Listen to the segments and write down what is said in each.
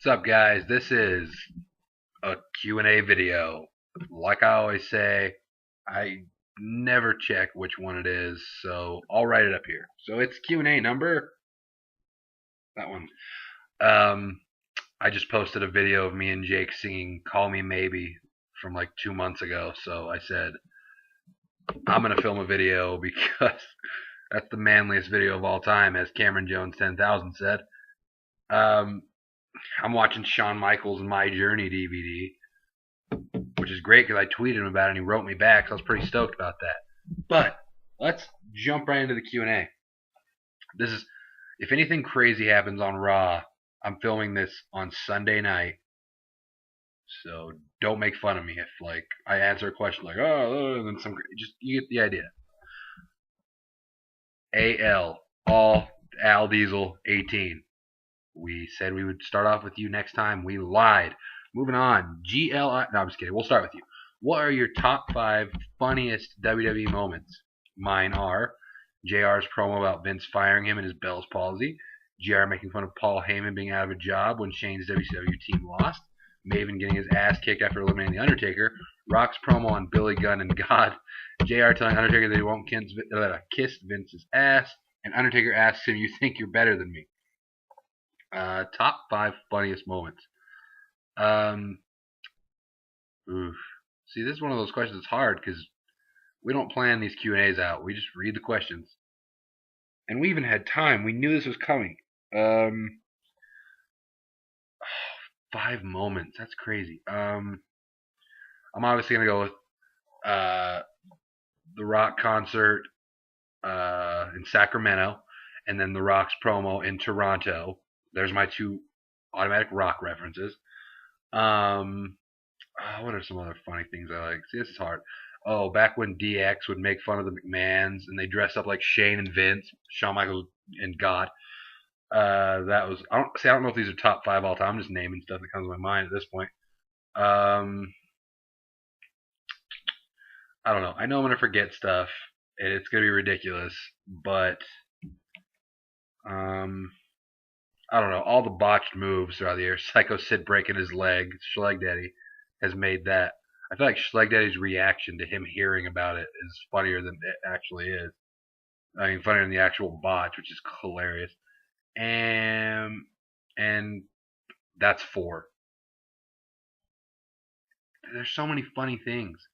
What's up, guys? This is a Q&A video. Like I always say, I never check which one it is, so I'll write it up here. So it's Q&A number that one. Um, I just posted a video of me and Jake singing "Call Me Maybe" from like 2 months ago. So I said I'm gonna film a video because that's the manliest video of all time, as Cameron Jones 10,000 said. Um, I'm watching Shawn Michaels' My Journey DVD, which is great because I tweeted him about it and he wrote me back, so I was pretty stoked about that. But let's jump right into the Q&A. This is, if anything crazy happens on Raw, I'm filming this on Sunday night, so don't make fun of me if like I answer a question like and then some, just you get the idea. All Al Diesel 18. We said we would start off with you next time. We lied. Moving on. GLI. No, I'm just kidding. We'll start with you. What are your top 5 funniest WWE moments? Mine are JR's promo about Vince firing him and his Bell's palsy, JR making fun of Paul Heyman being out of a job when Shane's WCW team lost, Maven getting his ass kicked after eliminating The Undertaker, Rock's promo on Billy Gunn and God, JR telling Undertaker that he won't kiss Vince's ass, and Undertaker asks him, "You think you're better than me?" Top 5 funniest moments. Um, oof. See, this is one of those questions that's hard because we don't plan these Q&As out. We just read the questions. And we even had time. We knew this was coming. 5 moments. That's crazy. I'm obviously going to go with the Rock concert in Sacramento and then the Rock's promo in Toronto. There's my 2 automatic Rock references. What are some other funny things I like? See, this is hard. Oh, back when DX would make fun of the McMahons and they dressed up like Shane and Vince, Shawn Michaels and God. That was I don't know if these are top 5 all time. I'm just naming stuff that comes to my mind at this point. I don't know. I know I'm gonna forget stuff and it's gonna be ridiculous, but I don't know. All the botched moves throughout the year. Psycho Sid breaking his leg, Schleg Daddy has made that. I feel like Schleg Daddy's reaction to him hearing about it is funnier than it actually is. I mean, funnier than the actual botch, which is hilarious. And that's 4. There's so many funny things.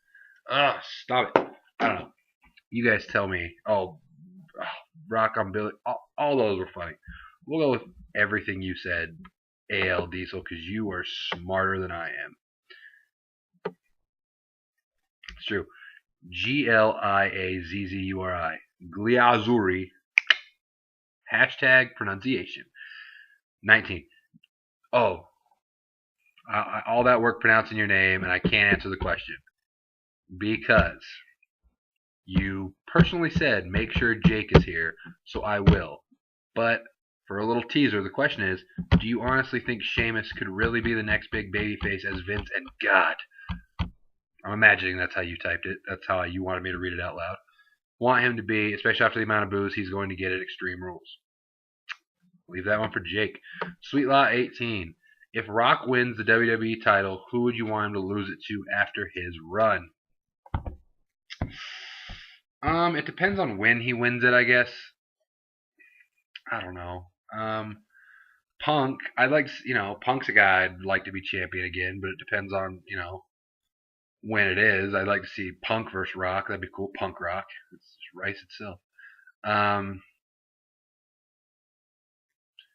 Ugh, stop it. I don't know. You guys tell me. Rock on Billy. All those were funny. We'll go with everything you said, AL Diesel, because you are smarter than I am. It's true. Gliazzuri. Gliazzuri. Hashtag pronunciation. 19. Oh, all that work pronouncing your name, and I can't answer the question because you personally said make sure Jake is here, so I will. But for a little teaser, the question is, do you honestly think Sheamus could really be the next big babyface as Vince and God? I'm imagining that's how you typed it. That's how you wanted me to read it out loud. Want him to be, especially after the amount of booze he's going to get at Extreme Rules. Leave that one for Jake. Sweet Law 18. If Rock wins the WWE title, who would you want him to lose it to after his run? It depends on when he wins it, I guess. I don't know. Punk, I'd like, Punk's a guy I'd like to be champion again, but it depends on, when it is. I'd like to see Punk versus Rock. That'd be cool. Punk Rock. It's rice itself.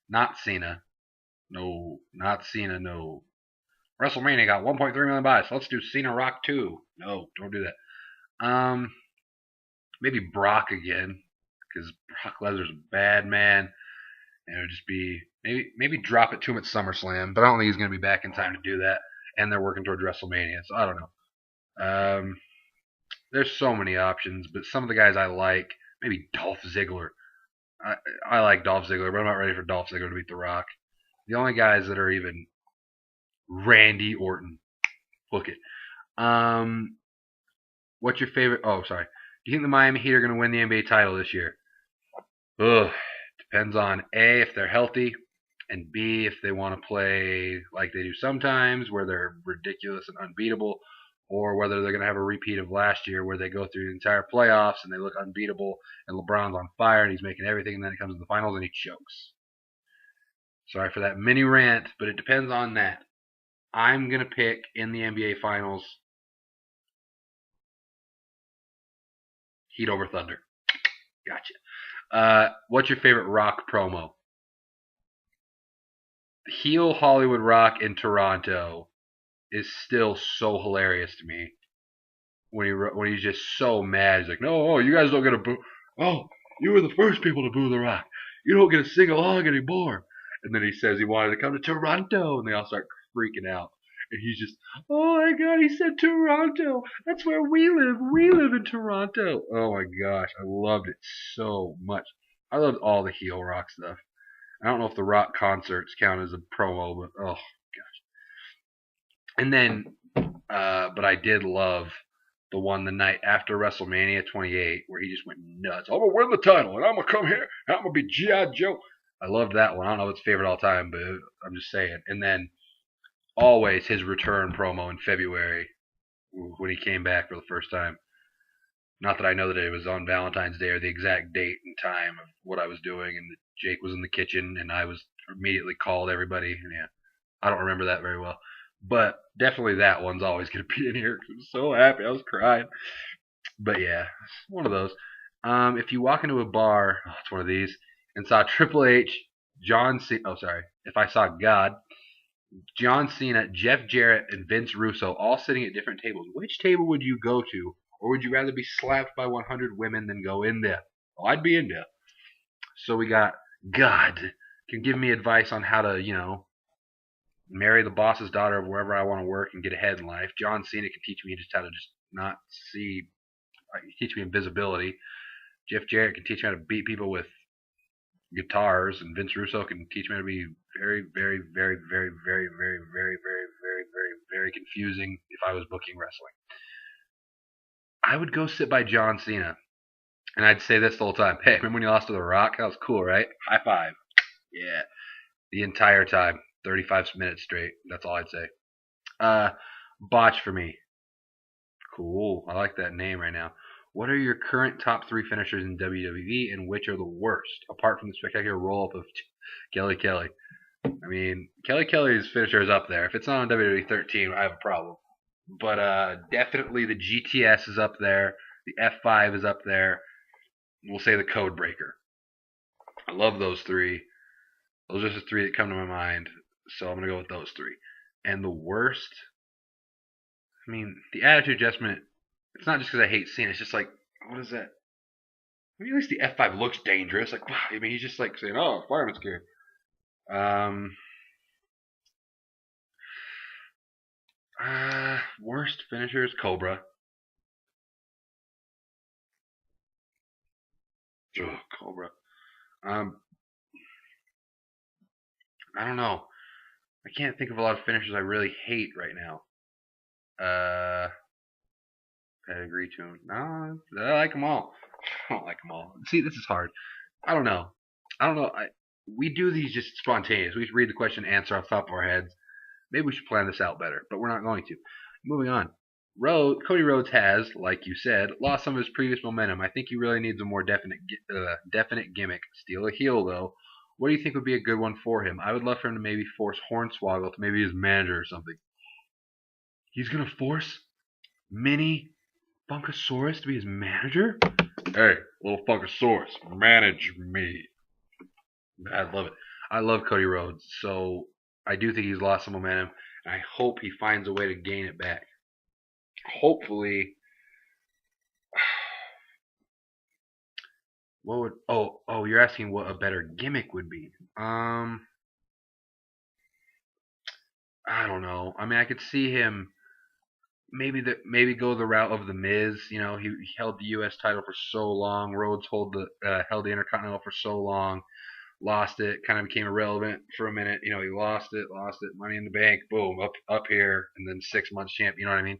Not Cena. No, not Cena. No. WrestleMania got 1.3 million buys. Let's do Cena Rock 2. No, don't do that. Maybe Brock again, because Brock Lesnar's a bad man. And it would just be maybe drop it to him at SummerSlam, but I don't think he's going to be back in time to do that. And they're working towards WrestleMania, so I don't know. There's so many options, but some of the guys I like, maybe Dolph Ziggler. I like Dolph Ziggler, but I'm not ready for Dolph Ziggler to beat The Rock. The only guys that are even Randy Orton. Book it. What's your favorite? Oh, sorry. Do you think the Miami Heat are going to win the NBA title this year? Ugh. Depends on A, if they're healthy, and B, if they want to play like they do sometimes, where they're ridiculous and unbeatable, or whether they're going to have a repeat of last year where they go through the entire playoffs and they look unbeatable and LeBron's on fire and he's making everything, and then it comes to the finals and he chokes. Sorry for that mini rant, but it depends on that. I'm going to pick in the NBA Finals Heat over Thunder. Gotcha. What's your favorite Rock promo? Heel Hollywood Rock in Toronto is still so hilarious to me. When he's just so mad, he's like, "No, you guys don't get a boo. Oh, you were the first people to boo The Rock. You don't get to sing along anymore." And then he says he wanted to come to Toronto, and they all start freaking out. And he's just, "Oh my God, he said Toronto. That's where we live. We live in Toronto." Oh my gosh, I loved it so much. I loved all the heel Rock stuff. I don't know if the Rock concerts count as a promo, but oh gosh. And then, but I did love the one the night after WrestleMania 28 where he just went nuts. "I'm gonna win the title, and I'm gonna come here, and I'm gonna be G.I. Joe." I loved that one. I don't know if it's favorite all time, but I'm just saying. And then always his return promo in February when he came back for the first time. Not that I know that it was on Valentine's Day or the exact date and time of what I was doing, and Jake was in the kitchen, and I was immediately called everybody. Yeah, I don't remember that very well, but definitely that one's always gonna be in here. I'm so happy, I was crying. But yeah, it's one of those. If you walk into a bar, it's one of these, and saw Triple H, John C. Oh, sorry. If I saw God, John Cena, Jeff Jarrett, and Vince Russo all sitting at different tables, which table would you go to? Or would you rather be slapped by 100 women than go in there? Oh, I'd be in there. So we got God can give me advice on how to, marry the boss's daughter of wherever I want to work and get ahead in life. John Cena can teach me just how to just not see, teach me invisibility. Jeff Jarrett can teach me how to beat people with guitars, and Vince Russo can teach me how to be very, very, very, very, very, very, very, very, very, very, very confusing if I was booking wrestling. I would go sit by John Cena, and I'd say this the whole time. "Hey, remember when you lost to The Rock? That was cool, right? High five." Yeah. The entire time. 35 minutes straight. That's all I'd say. Botch for me. Cool. I like that name right now. What are your current top 3 finishers in WWE, and which are the worst, apart from the spectacular roll-up of Kelly Kelly? I mean, Kelly Kelly's finisher is up there. If it's not on WWE 13, I have a problem. But definitely the GTS is up there. The F5 is up there. We'll say the Code Breaker. I love those 3. Those are the 3 that come to my mind. So I'm going to go with those 3. And the worst, I mean, the Attitude Adjustment, it's not just because I hate Cena. It's just like, what is that? I mean, at least the F5 looks dangerous. Like, I mean, he's just like saying, "Oh, fireman's gear." Worst finishers, Cobra. Ugh, Cobra. Um, I don't know. I can't think of a lot of finishers I really hate right now. Pedigree tune. No, I like them all. I don't like them all. See, this is hard. I don't know. We do these just spontaneous. We read the question, answer off the top of our heads. Maybe we should plan this out better, but we're not going to. Moving on. Cody Rhodes has, like you said, lost some of his previous momentum. I think he really needs a more definite gimmick. Still a heel, though. What do you think would be a good one for him? I would love for him to maybe force Hornswoggle to maybe his manager or something. He's going to force Mini Funkasaurus to be his manager? Hey, little Funkasaurus, manage me. I love it. I love Cody Rhodes, so I do think he's lost some momentum, and I hope he finds a way to gain it back. Hopefully, what would you're asking what a better gimmick would be? I don't know. I mean, I could see him maybe go the route of the Miz. He held the U.S. title for so long. Rhodes held the Intercontinental for so long. Lost it, kind of became irrelevant for a minute. He lost it, Money in the Bank, boom, up here, and then 6 months champ. You know what I mean?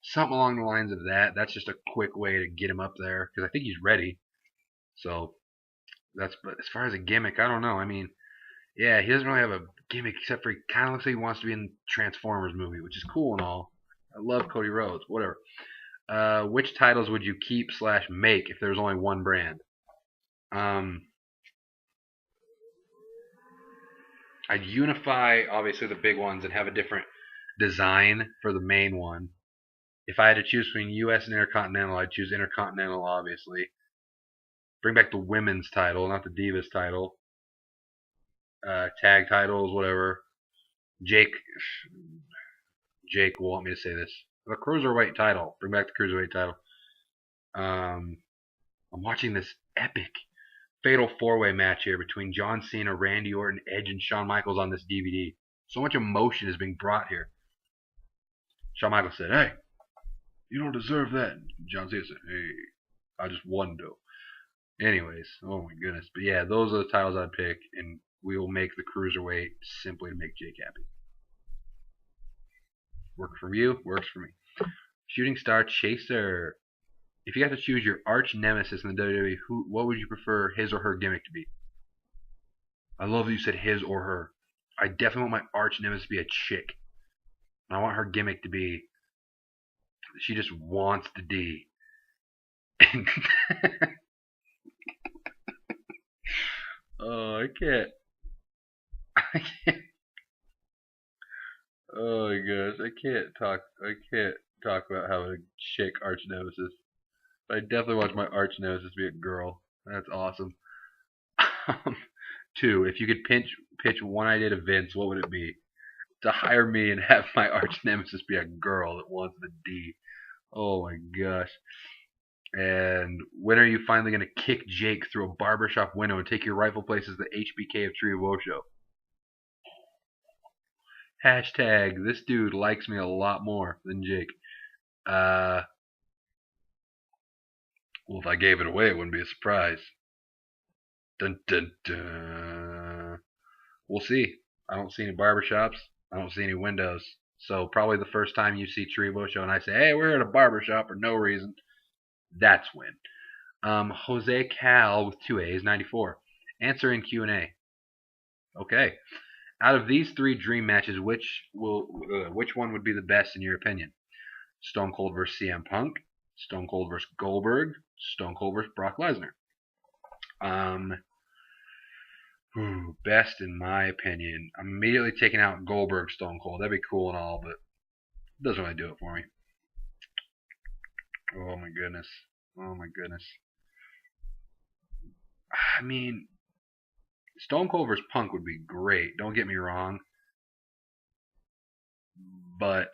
Something along the lines of that. That's just a quick way to get him up there because I think he's ready. So but as far as a gimmick, I don't know. I mean, Yeah, he doesn't really have a gimmick except for he kind of looks like he wants to be in the Transformers movie, which is cool and all. I love Cody Rhodes, whatever. Which titles would you keep slash make if there was only one brand? I'd unify obviously the big ones and have a different design for the main one. If I had to choose between U.S. and Intercontinental, I'd choose Intercontinental, obviously. Bring back the women's title, not the Divas title. Tag titles, whatever. Jake will want me to say this. The Cruiserweight title. Bring back the Cruiserweight title. I'm watching this epic fatal four-way match here between John Cena, Randy Orton, Edge, and Shawn Michaels on this DVD. So much emotion is being brought here. Shawn Michaels said, "Hey, you don't deserve that." And John Cena said, "Hey, I just won though." Anyways, oh my goodness. But yeah, those are the titles I'd pick, and we will make the Cruiserweight simply to make Jake happy. Work for you, works for me. Shooting Star Chaser. If you had to choose your arch nemesis in the WWE, what would you prefer his or her gimmick to be? I love that you said his or her. I definitely want my arch nemesis to be a chick. I want her gimmick to be she just wants the D. Oh, I can't. Oh my gosh, I can't talk about having a chick arch nemesis. I definitely want my arch nemesis to be a girl. That's awesome. 2. If you could pitch one idea to Vince, what would it be? To hire me and have my arch nemesis be a girl that wants the D. Oh my gosh. And when are you finally going to kick Jake through a barbershop window and take your rightful place as the HBK of Tree of Woe show? Hashtag, this dude likes me a lot more than Jake. Well, if I gave it away, it wouldn't be a surprise. Dun dun dun. We'll see. I don't see any barbershops. I don't see any windows. So probably the first time you see Tree of Woe show and I say, "Hey, we're at a barbershop for no reason," that's when. Jose Cal with 2 A's, 94. Answer in Q&A. Okay. Out of these 3 dream matches, which one would be the best in your opinion? Stone Cold vs. CM Punk, Stone Cold vs. Goldberg, Stone Cold vs. Brock Lesnar. Best in my opinion. I'm immediately taking out Goldberg Stone Cold. That'd be cool and all, but it doesn't really do it for me. Oh my goodness. Oh my goodness. I mean, Stone Cold vs. Punk would be great. Don't get me wrong. But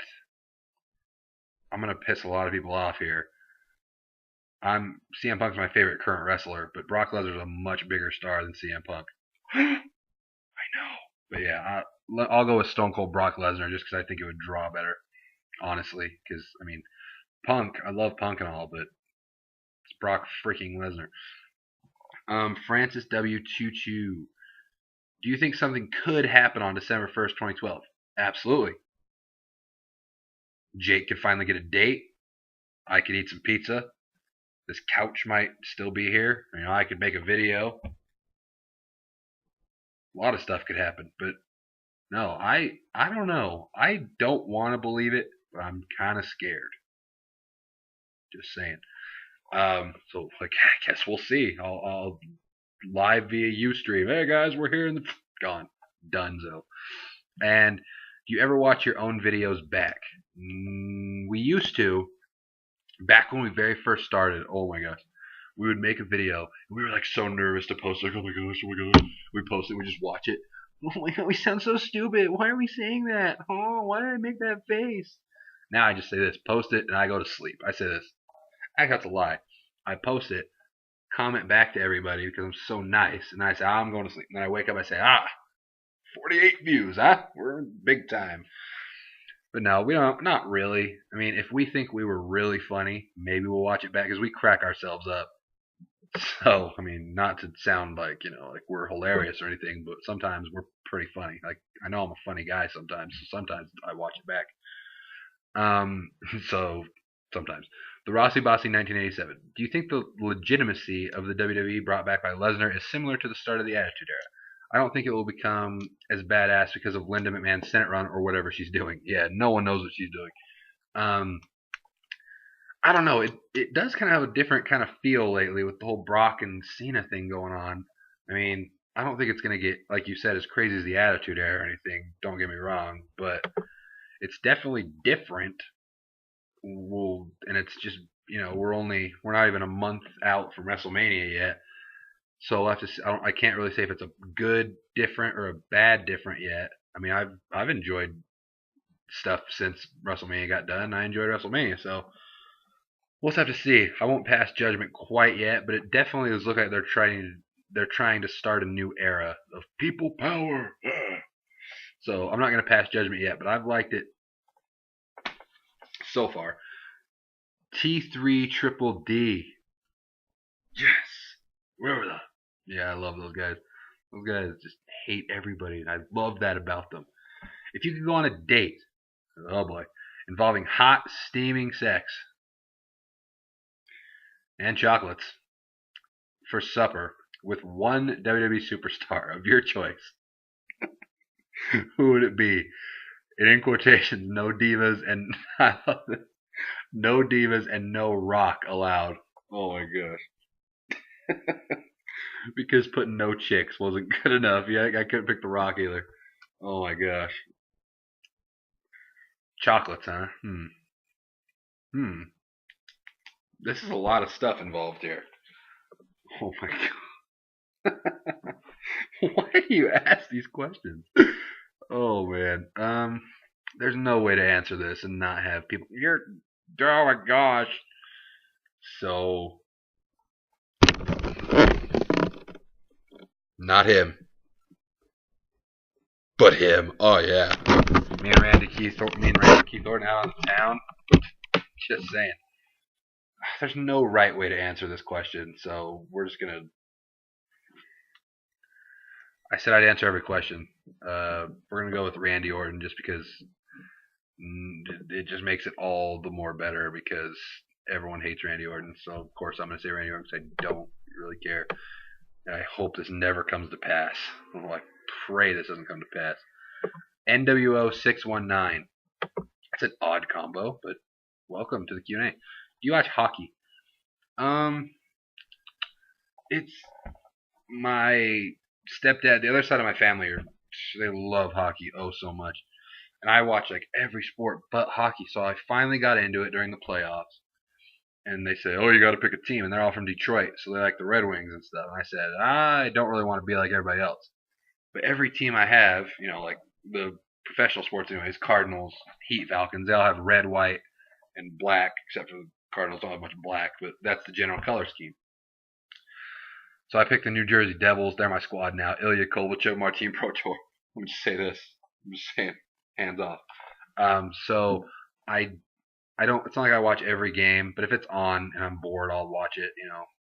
I'm going to piss a lot of people off here. CM Punk's my favorite current wrestler, but Brock Lesnar's a much bigger star than CM Punk. I know. But yeah, I'll go with Stone Cold Brock Lesnar just because I think it would draw better, honestly. Because, I mean, Punk, I love Punk and all, but it's Brock freaking Lesnar. Francis W. Choo Choo. Do you think something could happen on December 1st, 2012? Absolutely. Jake could finally get a date. I could eat some pizza. This couch might still be here. You know, I could make a video. A lot of stuff could happen, but no, I don't know. I don't want to believe it, but I'm kind of scared. Just saying. So like, I guess we'll see. I'll live via Ustream. Hey guys, we're here in the gone Dunzo. And do you ever watch your own videos back? We used to. Back when we very first started. Oh my gosh. We would make a video. And we were like so nervous to post. Like, oh my gosh, oh my gosh. We post it. We just watch it. Oh my god, we sound so stupid. Why are we saying that? Oh, why did I make that face? Now I just say this. Post it and I go to sleep. I say this. I got to lie. I post it, comment back to everybody because I'm so nice, and I say, I'm going to sleep. And then I wake up, I say, 48 views, huh? We're big time. But no, we don't, not really. I mean, if we think we were really funny, maybe we'll watch it back because we crack ourselves up. So, I mean, not to sound like, like we're hilarious or anything, but sometimes we're pretty funny. Like, I know I'm a funny guy sometimes, so sometimes I watch it back. So, sometimes. The Rossi Bossy 1987. Do you think the legitimacy of the WWE brought back by Lesnar is similar to the start of the Attitude Era? I don't think it will become as badass because of Linda McMahon's Senate run or whatever she's doing. Yeah, no one knows what she's doing. Um, I don't know. It does kind of have a different kind of feel lately with the whole Brock and Cena thing going on. I mean, I don't think it's gonna get, like you said, as crazy as the Attitude Era or anything. Don't get me wrong, but it's definitely different. And it's just, we're not even a month out from WrestleMania yet, so we'll have to. I can't really say if it's a good different or a bad different yet. I mean, I've enjoyed stuff since WrestleMania got done. I enjoyed WrestleMania, so we'll just have to see. I won't pass judgment quite yet, but it definitely does look like they're trying to start a new era of people power. So I'm not going to pass judgment yet, but I've liked it so far. T3 Triple D. Yes. Where were the? Yeah, I love those guys. Those guys just hate everybody, and I love that about them. If you could go on a date, oh boy, involving hot, steaming sex and chocolates for supper with one WWE superstar of your choice, who would it be? And in quotations, no divas and I love this, no divas and no Rock allowed. Oh my gosh. Because putting no chicks wasn't good enough. Yeah, I couldn't pick the Rock either. Oh my gosh. Chocolates, huh? Hmm. This is a lot of stuff involved here. Oh my god. Why do you ask these questions? Oh man. There's no way to answer this and not have people. Oh my gosh. So, not him, but him. Oh yeah. Me and Randy Keith Thornton out of town. Just saying. There's no right way to answer this question, so we're just gonna. I said I'd answer every question. We're gonna go with Randy Orton just because it just makes it all the more better because everyone hates Randy Orton. So of course I'm gonna say Randy Orton because I don't really care. And I hope this never comes to pass. I pray this doesn't come to pass. NWO 619. That's an odd combo, but welcome to the Q&A. Do you watch hockey? It's my stepdad. The other side of my family they love hockey oh so much, and I watch like every sport but hockey. So I finally got into it during the playoffs, and they say, "Oh, you got to pick a team," and they're all from Detroit, so they like the Red Wings and stuff. And I said, I don't really want to be like everybody else, but every team I have, like the professional sports anyways, Cardinals, Heat, Falcons, they all have red, white, and black, except for the Cardinals don't have much black, but that's the general color scheme. So I picked the New Jersey Devils. They're my squad now. Ilya Kovalchuk, Martin Protor. Let me just say this. I'm just saying, hands off. So I don't. It's not like I watch every game, but if it's on and I'm bored, I'll watch it.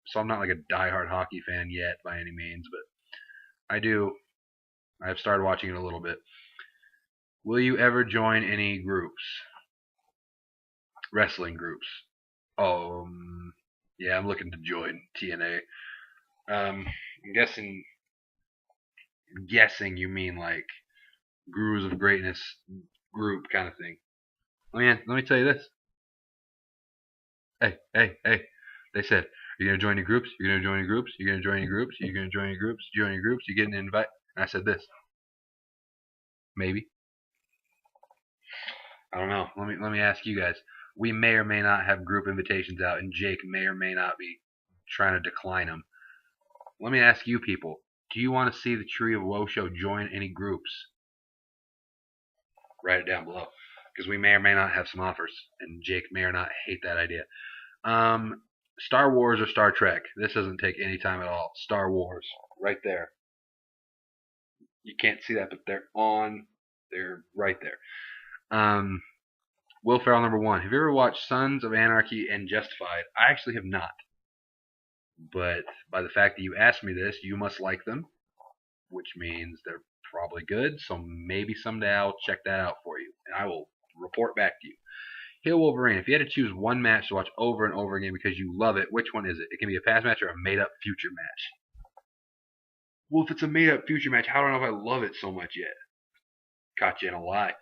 So I'm not like a diehard hockey fan yet by any means, but I do. I've started watching it a little bit. Will you ever join any groups? Wrestling groups? Oh, yeah, I'm looking to join TNA. I'm guessing you mean like Gurus of Greatness group kind of thing. Let me tell you this. Hey. They said, "You're gonna join any groups? You're gonna join any groups? You're gonna join any groups? You're gonna join any groups? Join any groups? You getting an invite?" And I said this. Maybe. I don't know. Let me ask you guys. We may or may not have group invitations out, and Jake may or may not be trying to decline them. Let me ask you people. Do you want to see the Tree of Woe show join any groups? Write it down below, because we may or may not have some offers, and Jake may or not hate that idea. Star Wars or Star Trek? This doesn't take any time at all. Star Wars, right there. You can't see that, but they're on. They're right there. Will Ferrell #1. Have you ever watched Sons of Anarchy and Justified? I actually have not. But by the fact that you asked me this, you must like them, which means they're probably good. So maybe someday I'll check that out for you, and I will report back to you. Heel Wolverine. If you had to choose one match to watch over and over again because you love it, which one is it? It can be a past match or a made-up future match. Well, if it's a made-up future match, how do I know if I love it so much yet? Caught you in a lie.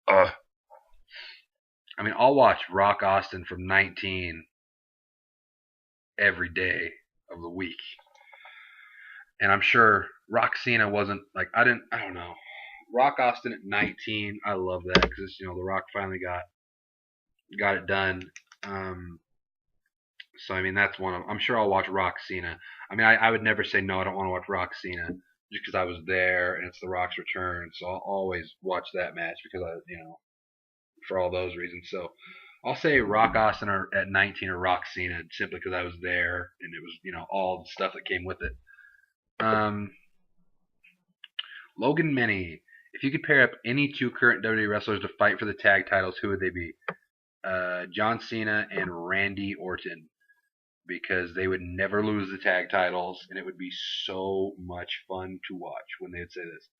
Uh, I mean, I'll watch Rock Austin from 19 every day of the week, and I'm sure Rock Cena wasn't like I don't know. Rock Austin at 19, I love that because The Rock finally got it done. So I mean, that's one of. I'm sure I'll watch Rock Cena. I mean, I would never say no. I don't want to watch Rock Cena just because I was there and it's The Rock's return. So I'll always watch that match because for all those reasons. So I'll say Rock Austin at 19 or Rock Cena simply because I was there and it was all the stuff that came with it. Logan Minnie. If you could pair up any two current WWE wrestlers to fight for the tag titles, who would they be? John Cena and Randy Orton, because they would never lose the tag titles, and it would be so much fun to watch when they'd say this.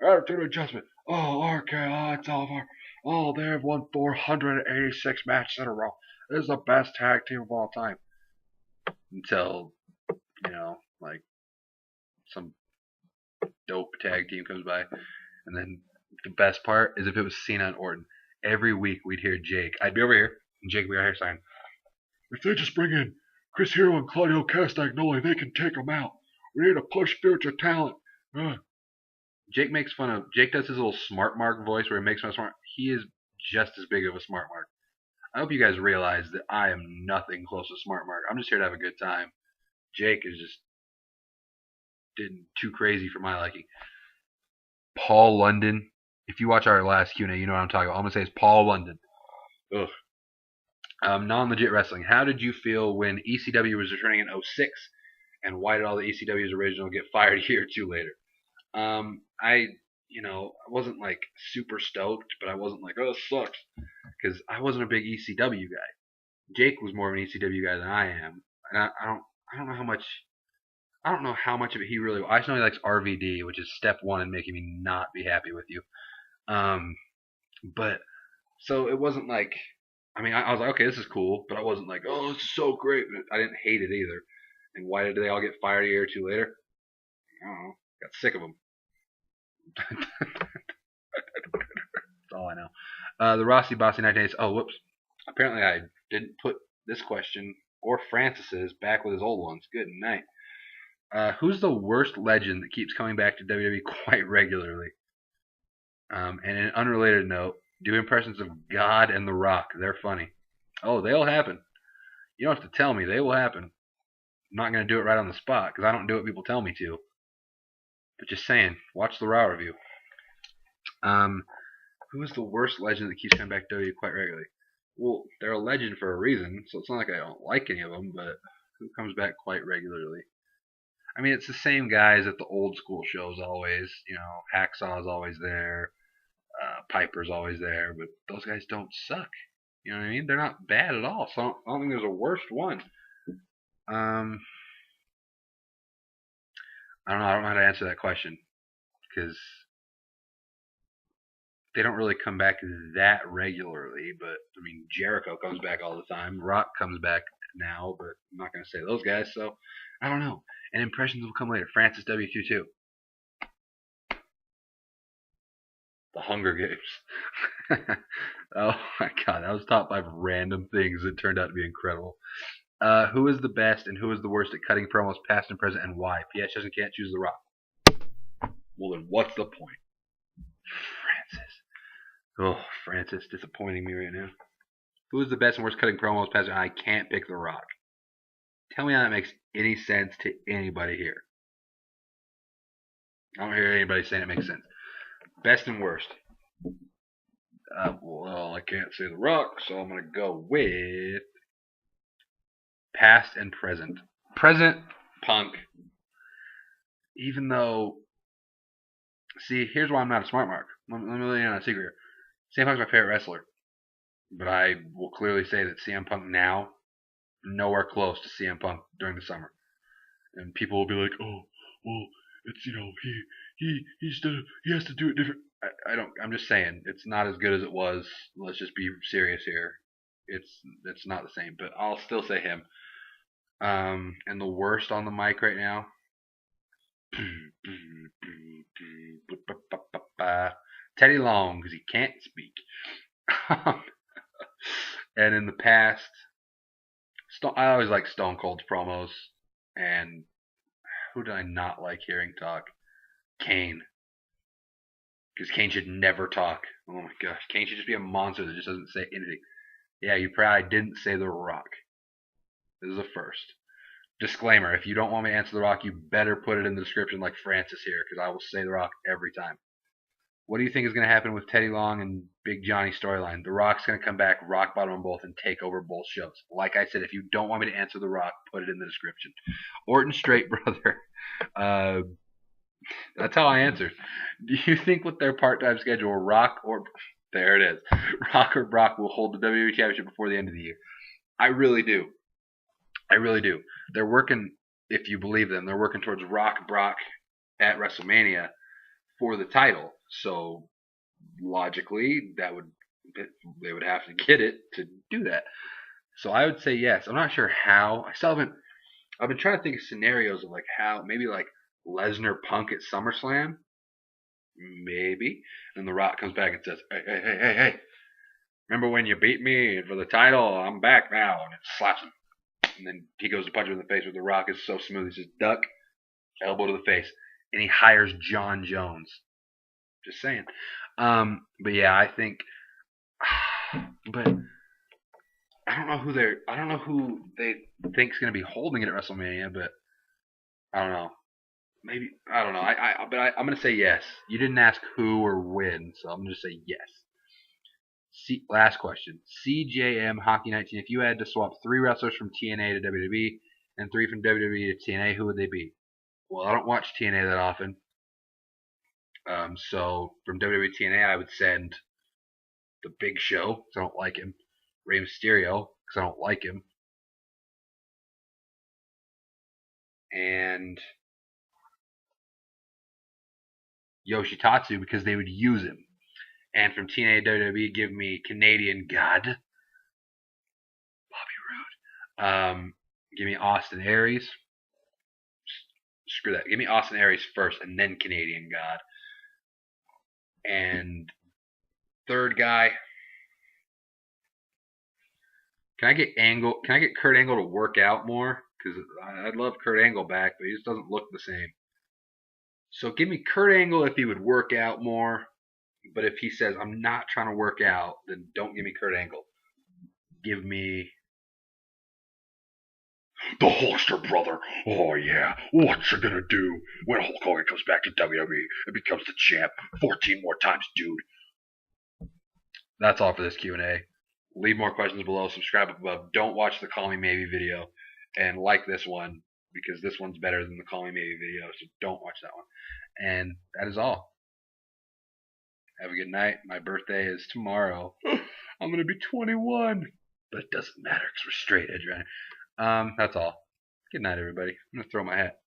Attitude Adjustment. Oh, RKO, it's over. Oh, they have won 486 matches in a row. This is the best tag team of all time. Until, like some dope tag team comes by. And then the best part is if it was Cena and Orton. Every week we'd hear Jake. I'd be over here, and Jake would be right here saying, if they just bring in Chris Hero and Claudio Castagnoli, they can take them out. We need to push future talent. Jake does his little smart mark voice where he makes fun of smart. He is just as big of a smart mark. I hope you guys realize that I am nothing close to smart mark. I'm just here to have a good time. Jake is just too crazy for my liking. Paul London. If you watch our last Q&A, you know what I'm talking about. All I'm going to say is Paul London. Ugh. Non-legit wrestling. How did you feel when ECW was returning in 06? And why did all the ECW's original get fired a year or two later? I wasn't like super stoked, but I wasn't like, oh, this sucks. Because I wasn't a big ECW guy. Jake was more of an ECW guy than I am. And I don't know how much. I don't know how much of it he really. I just know he likes RVD, which is step one in making me not be happy with you. But so it wasn't like. I mean, I was like, okay, this is cool, but I wasn't like, oh, this is so great. I didn't hate it either. And why did they all get fired a year or two later? I don't know. Got sick of them. That's all I know. The Rossi Bossy 1980s. Oh, whoops. Apparently I didn't put this question or Francis's back with his old ones. Good night. Who's the worst legend that keeps coming back to WWE quite regularly? And in an unrelated note, do impressions of God and The Rock. They're funny. Oh, they'll happen. You don't have to tell me. They will happen. I'm not going to do it right on the spot because I don't do what people tell me to. But just saying, watch the Raw review. Who is the worst legend that keeps coming back to WWE quite regularly? Well, they're a legend for a reason, so it's not like I don't like any of them, but who comes back quite regularly? I mean, it's the same guys at the old school shows always. Hacksaw's always there. Piper's always there, but those guys don't suck. You know what I mean? They're not bad at all. So I don't think there's a worst one. I don't know. I don't know how to answer that question because they don't really come back that regularly. But I mean, Jericho comes back all the time. Rock comes back now, but I'm not going to say those guys. So I don't know. And impressions will come later. Francis W22. The Hunger Games. Oh my god, that was top 5 random things that turned out to be incredible. Who is the best and who is the worst at cutting promos past and present and why? P.S. can't choose The Rock. Well then what's the point? Francis. Oh, Francis, disappointing me right now. Who is the best and worst cutting promos past? I can't pick The Rock. Tell me how that makes any sense to anybody here. I don't hear anybody saying it makes sense. Best and worst. Well, I can't say The Rock, so I'm going to go with past and present. Present, Punk. Even though, see, here's why I'm not a smart mark. Let me let you know a secret here. CM Punk's my favorite wrestler. But I will clearly say that CM Punk now, nowhere close to CM Punk during the summer. And people will be like, oh, well, it's, he has to do it different. I'm just saying, it's not as good as it was. Let's just be serious here. It's not the same, but I'll still say him. And the worst on the mic right now. Teddy Long, because he can't speak. And in the past, I always like Stone Cold's promos. And who did I not like hearing talk? Kane. Because Kane should never talk. Oh my gosh. Kane should just be a monster that just doesn't say anything. Yeah, you probably didn't say The Rock. This is a first. Disclaimer, if you don't want me to answer The Rock, you better put it in the description like Francis here, because I will say The Rock every time. What do you think is going to happen with Teddy Long and Big Johnny storyline? The Rock's going to come back, rock bottom on both, and take over both shows. Like I said, if you don't want me to answer The Rock, put it in the description. Orton Straight Brother. That's how I answered. Do you think with their part-time schedule, Rock or there it is, Rock or Brock will hold the WWE Championship before the end of the year? I really do. I really do. They're working, if you believe them, they're working towards Rock Brock at WrestleMania for the title. So logically, they would have to get it to do that. So I would say yes. I'm not sure how. I've been trying to think of scenarios of like how maybe like Lesnar Punk at SummerSlam, maybe, and The Rock comes back and says, "Hey! Remember when you beat me for the title? I'm back now," and it slaps him. And then he goes to punch him in the face, where The Rock is so smooth. He says, "Duck, elbow to the face," and he hires John Jones. Just saying. But yeah, I think. But I don't know who they think's gonna be holding it at WrestleMania. But I don't know. Maybe I don't know. I'm gonna say yes. You didn't ask who or when, so I'm gonna just say yes. Last question. CJM Hockey 19. If you had to swap 3 wrestlers from TNA to WWE and 3 from WWE to TNA, who would they be? Well, I don't watch TNA that often. So from WWE TNA, I would send the Big Show because I don't like him. Rey Mysterio because I don't like him. And Yoshitatsu because they would use him. And from TNA to WWE, give me Canadian God, Bobby Roode. Give me Austin Aries. Screw that. Give me Austin Aries first, and then Canadian God. And third guy. Can I get Angle? Can I get Kurt Angle to work out more? Because I'd love Kurt Angle back, but he just doesn't look the same. So give me Kurt Angle if he would work out more. But if he says I'm not trying to work out, then don't give me Kurt Angle. Give me the Hulkster brother. Oh yeah, what's it gonna do when Hulk Hogan comes back to WWE and becomes the champ 14 more times, dude? That's all for this Q&A. Leave more questions below. Subscribe above. Don't watch the Call Me Maybe video, and like this one because this one's better than the Call Me Maybe video. So don't watch that one. And that is all. Have a good night. My birthday is tomorrow. I'm gonna be 21, but it doesn't matter because we're straight edge, right? That's all. Good night, everybody. I'm gonna throw my hat.